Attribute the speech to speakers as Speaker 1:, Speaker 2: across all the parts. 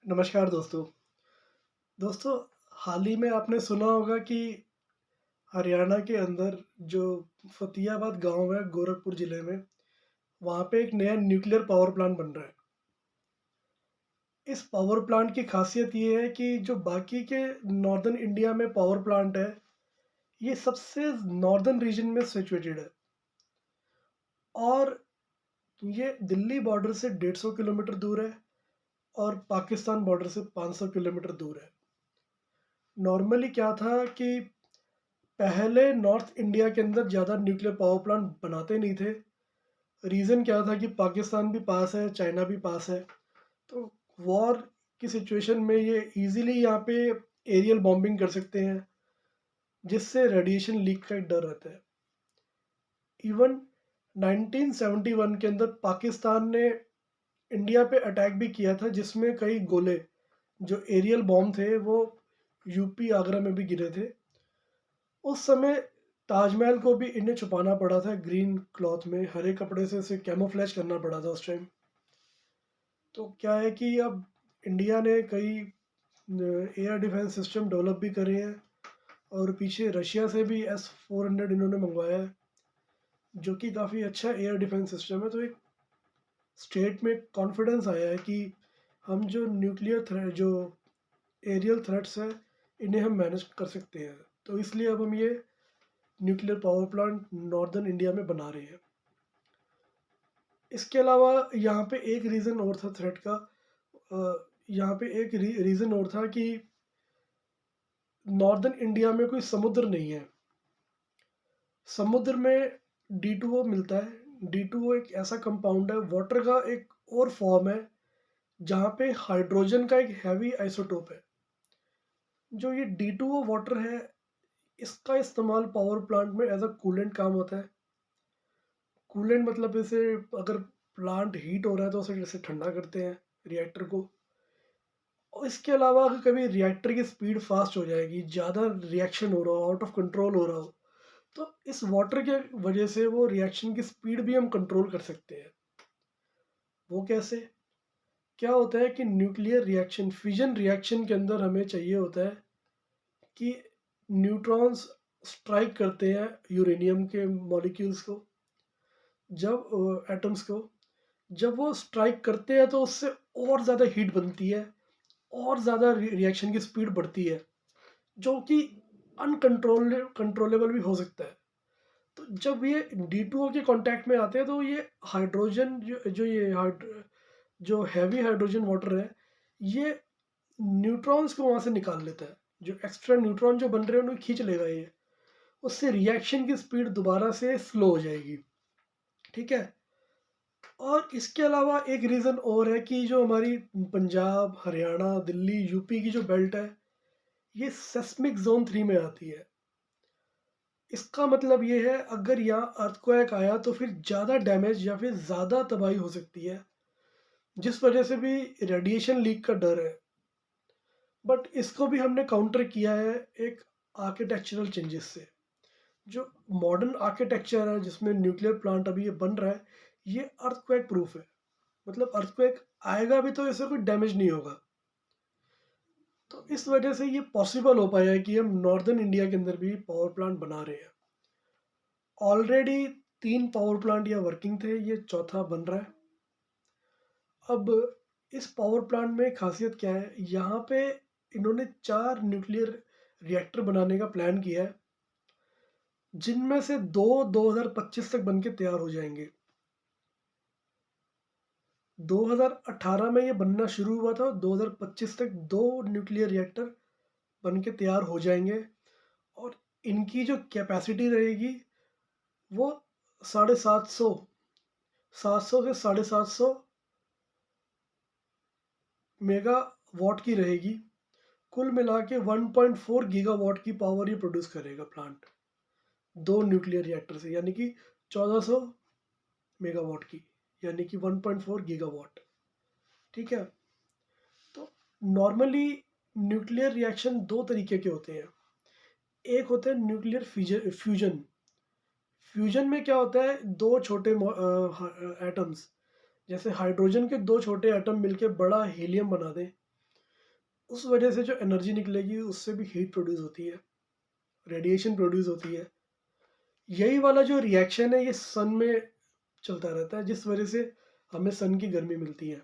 Speaker 1: नमस्कार दोस्तों। दोस्तों, हाल ही में आपने सुना होगा कि हरियाणा के अंदर जो फ़तेहाबाद गाँव है गोरखपुर ज़िले में, वहाँ पे एक नया न्यूक्लियर पावर प्लांट बन रहा है। इस पावर प्लांट की ख़ासियत ये है कि जो बाकी के नॉर्दर्न इंडिया में पावर प्लांट है, ये सबसे नॉर्दर्न रीजन में सिचुएटेड है और ये दिल्ली बॉर्डर से 150 किलोमीटर दूर है और पाकिस्तान बॉर्डर से 500 किलोमीटर दूर है। नॉर्मली क्या था कि पहले नॉर्थ इंडिया के अंदर ज़्यादा न्यूक्लियर पावर प्लांट बनाते नहीं थे। रीज़न क्या था कि पाकिस्तान भी पास है, चाइना भी पास है। तो वॉर की सिचुएशन में ये इजीली यहाँ पे एरियल बॉम्बिंग कर सकते हैं, जिससे रेडिएशन लीक का एक डर रहता है। इवन 1971 के अंदर पाकिस्तान ने इंडिया पे अटैक भी किया था, जिसमें कई गोले जो एरियल बॉम्ब थे वो यूपी आगरा में भी गिरे थे। उस समय ताजमहल को भी इन्हें छुपाना पड़ा था ग्रीन क्लॉथ में, हरे कपड़े से उसे कैमोफ्लेज करना पड़ा था उस टाइम। तो क्या है कि अब इंडिया ने कई एयर डिफेंस सिस्टम डेवलप भी करे हैं और पीछे रशिया से भी S-400 इन्होंने मंगवाया है, जो कि काफ़ी अच्छा एयर डिफेंस सिस्टम है। तो एक स्टेट में कॉन्फिडेंस आया है कि हम जो न्यूक्लियर थ्रेट जो एरियल थ्रेट्स है, इन्हें हम मैनेज कर सकते हैं। तो इसलिए अब हम ये nuclear power plant northern India में बना रहे हैं। इसके अलावा यहाँ पे एक रीज़न और था थ्रेट का। यहाँ पे एक रीज़न और था कि नॉर्दर्न इंडिया में कोई समुद्र नहीं है। समुद्र में D2O मिलता है। D2O एक ऐसा कंपाउंड है, वाटर का एक और फॉर्म है, जहाँ पे हाइड्रोजन का एक हैवी आइसोटोप है। जो ये D2O वाटर है, इसका इस्तेमाल पावर प्लांट में एज अ कूलेंट काम होता है। कूलेंट मतलब जैसे अगर प्लांट हीट हो रहा है तो उसे जैसे ठंडा करते हैं रिएक्टर को। और इसके अलावा अगर कभी रिएक्टर की स्पीड फास्ट हो जाएगी, ज़्यादा रिएक्शन हो रहा हो, आउट ऑफ कंट्रोल हो रहा हो, तो इस वाटर के वजह से वो रिएक्शन की स्पीड भी हम कंट्रोल कर सकते हैं। वो कैसे? क्या होता है कि न्यूक्लियर रिएक्शन, फिजन रिएक्शन के अंदर हमें चाहिए होता है कि न्यूट्रॉन्स स्ट्राइक करते हैं यूरेनियम के मॉलिक्यूल्स को, जब एटम्स को, जब वो स्ट्राइक करते हैं तो उससे और ज़्यादा हीट बनती है और ज़्यादा रिएक्शन की स्पीड बढ़ती है, जो कि कंट्रोलेबल भी हो सकता है। तो जब ये D2O के कांटेक्ट में आते हैं तो ये हाइड्रोजन जो हैवी हाइड्रोजन वाटर है, ये न्यूट्रॉन्स को वहाँ से निकाल लेता है। जो एक्स्ट्रा न्यूट्रॉन जो बन रहे हैं उन्हें खींच लेगा ये। उससे रिएक्शन की स्पीड दोबारा से स्लो हो जाएगी। ठीक है। और इसके अलावा एक रीज़न और है कि जो हमारी पंजाब, हरियाणा, दिल्ली, यूपी की जो बेल्ट है, ये सेस्मिक ज़ोन 3 में आती है। इसका मतलब ये है अगर यहाँ अर्थक्वेक आया तो फिर ज़्यादा डैमेज या फिर ज़्यादा तबाही हो सकती है, जिस वजह से भी रेडिएशन लीक का डर है। बट इसको भी हमने काउंटर किया है एक आर्किटेक्चरल चेंजेस से। जो मॉडर्न आर्किटेक्चर है जिसमें न्यूक्लियर प्लांट अभी ये बन रहा है, ये अर्थक्वेक प्रूफ है। मतलब अर्थक्वेक आएगा भी तो इससे कोई डैमेज नहीं होगा। तो इस वजह से ये पॉसिबल हो पाया है कि हम नॉर्दर्न इंडिया के अंदर भी पावर प्लांट बना रहे हैं। ऑलरेडी 3 पावर प्लांट या वर्किंग थे, ये चौथा बन रहा है। अब इस पावर प्लांट में खासियत क्या है, यहाँ पे इन्होंने 4 न्यूक्लियर रिएक्टर बनाने का प्लान किया है, जिनमें से 2 2025 तक बन के तैयार हो जाएंगे। 2018 में ये बनना शुरू हुआ था और 2025 तक 2 न्यूक्लियर रिएक्टर बन के तैयार हो जाएंगे। और इनकी जो कैपेसिटी रहेगी वो 750 700 से 750 मेगा वाट की रहेगी। कुल मिला के 1.4 गीगावाट की पावर ये प्रोड्यूस करेगा प्लांट, 2 न्यूक्लियर रिएक्टर से, यानी कि 1400 मेगावाट की, यानी कि 1.4 गीगावाट। ठीक है। तो नॉर्मली न्यूक्लियर रिएक्शन दो तरीके के होते हैं। एक होता है न्यूक्लियर फ्यूजन। फ्यूजन में क्या होता है, दो छोटे एटम्स, जैसे हाइड्रोजन के दो छोटे एटम मिलके बड़ा हीलियम बना दें, उस वजह से जो एनर्जी निकलेगी उससे भी हीट प्रोड्यूस होती है, रेडिएशन प्रोड्यूस होती है। यही वाला जो रिएक्शन है ये सन में चलता रहता है, जिस वजह से हमें सन की गर्मी मिलती है।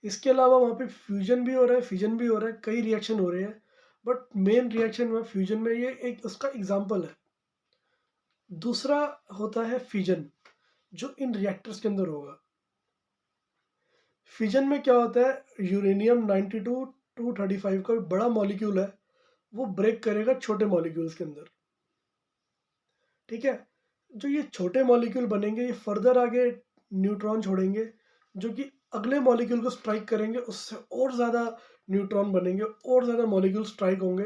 Speaker 1: इसके अलावा वहाँ पे फ्यूजन भी हो रहा है, फिजन भी हो रहा है, कई रिएक्शन हो रहे हैं, बट मेन रिएक्शन वहाँ फ्यूजन में, ये एक उसका एग्जाम्पल है। दूसरा होता है फिजन, जो इन रिएक्टर्स के अंदर होगा। फिजन में क्या होता है, यूरेनियम 92 235 का बड़ा मॉलिक्यूल है, वो ब्रेक करेगा छोटे मॉलिक्यूल्स के अंदर। ठीक है, जो ये छोटे मॉलिक्यूल बनेंगे ये फर्दर आगे न्यूट्रॉन छोड़ेंगे, जो कि अगले मॉलिक्यूल को स्ट्राइक करेंगे, उससे और ज़्यादा न्यूट्रॉन बनेंगे, और ज़्यादा मॉलिक्यूल स्ट्राइक होंगे,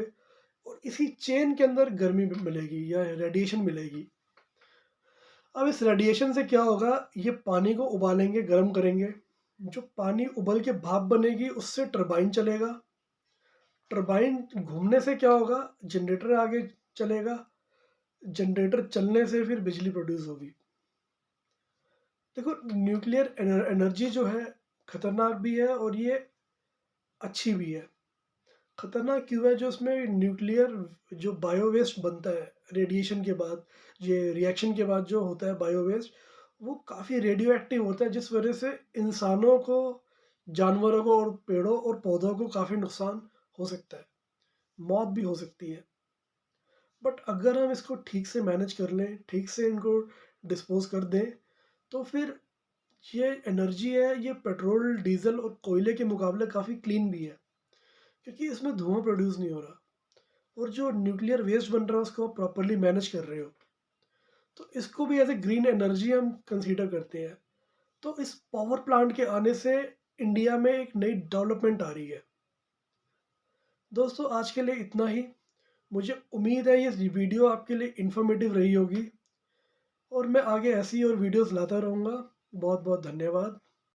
Speaker 1: और इसी चेन के अंदर गर्मी मिलेगी या रेडिएशन मिलेगी। अब इस रेडिएशन से क्या होगा, ये पानी को उबालेंगे, गर्म करेंगे, जो पानी उबल के भाप बनेगी उससे टरबाइन चलेगा। टरबाइन घूमने से क्या होगा, जनरेटर आगे चलेगा, जनरेटर चलने से फिर बिजली प्रोड्यूस होगी। देखो, न्यूक्लियर एनर्जी जो है खतरनाक भी है और ये अच्छी भी है। खतरनाक क्यों है, जो इसमें न्यूक्लियर जो बायो वेस्ट बनता है रेडिएशन के बाद, ये रिएक्शन के बाद जो होता है बायो वेस्ट, वो काफ़ी रेडियो एक्टिव होता है, जिस वजह से इंसानों को, जानवरों को और पेड़ों और पौधों को काफ़ी नुकसान हो सकता है, मौत भी हो सकती है। बट अगर हम इसको ठीक से मैनेज कर लें, ठीक से इनको डिस्पोज कर दें, तो फिर ये एनर्जी है, ये पेट्रोल, डीजल और कोयले के मुकाबले काफ़ी क्लीन भी है, क्योंकि इसमें धुआं प्रोड्यूस नहीं हो रहा, और जो न्यूक्लियर वेस्ट बन रहा है उसको आप प्रॉपरली मैनेज कर रहे हो, तो इसको भी एज ए ग्रीन एनर्जी हम कंसीडर करते हैं। तो इस पावर प्लांट के आने से इंडिया में एक नई डेवलपमेंट आ रही है। दोस्तों, आज के लिए इतना ही। मुझे उम्मीद है ये वीडियो आपके लिए इन्फॉर्मेटिव रही होगी, और मैं आगे ऐसी और वीडियोस लाता रहूँगा। बहुत बहुत धन्यवाद।